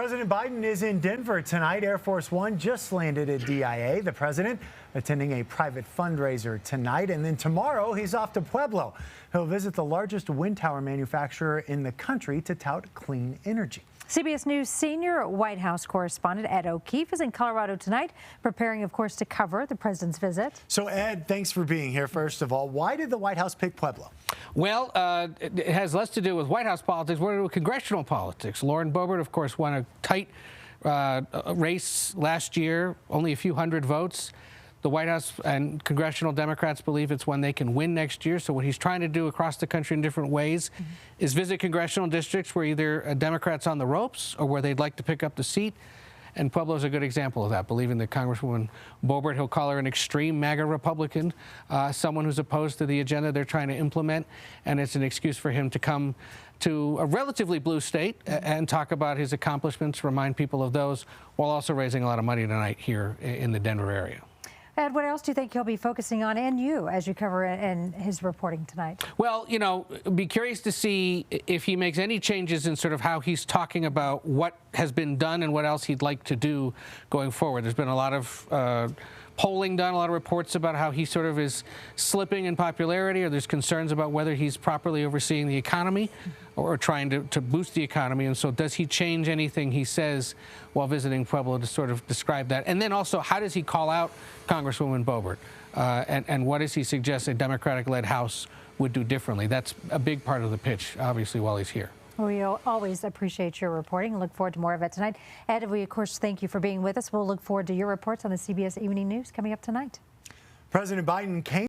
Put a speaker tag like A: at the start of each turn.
A: President Biden is in Denver tonight. Air Force One just landed at DIA. The president attending a private fundraiser tonight. And then tomorrow, he's off to Pueblo. He'll visit the largest wind tower manufacturer in the country to tout clean energy.
B: CBS News senior White House correspondent Ed O'Keefe is in Colorado tonight, preparing, of course, to cover the president's visit.
A: So, Ed, thanks for being here. First of all, why did the White House pick Pueblo?
C: Well, it has less to do with White House politics, more to do with congressional politics. Lauren Boebert, of course, won a tight race last year, only a few hundred votes. The White House and congressional Democrats believe it's one they can win next year. So what he's trying to do across the country in different ways is visit congressional districts where either a Democrat's on the ropes or where they'd like to pick up the seat. And Pueblo's a good example of that, believing that Congresswoman Boebert, he'll call her an extreme MAGA Republican, someone who's opposed to the agenda they're trying to implement. And it's an excuse for him to come to a relatively blue state and talk about his accomplishments, remind people of those, while also raising a lot of money tonight here in the Denver area.
B: Ed, what else do you think he'll be focusing on, and you, as you cover in his reporting tonight?
C: Well, you know, be curious to see if he makes any changes in sort of how he's talking about what has been done and what else he'd like to do going forward. There's been a lot of polling done, a lot of reports about how he sort of is slipping in popularity, or there's concerns about whether he's properly overseeing the economy or trying to boost the economy. And so does he change anything he says while visiting Pueblo to sort of describe that? And then also, how does he call out Congresswoman Boebert? And what does he suggest a Democratic-led House would do differently? That's a big part of the pitch, obviously, while he's here.
B: We always appreciate your reporting and look forward to more of it tonight. Ed, we, of course, thank you for being with us. We'll look forward to your reports on the CBS Evening News coming up tonight.
A: President Biden came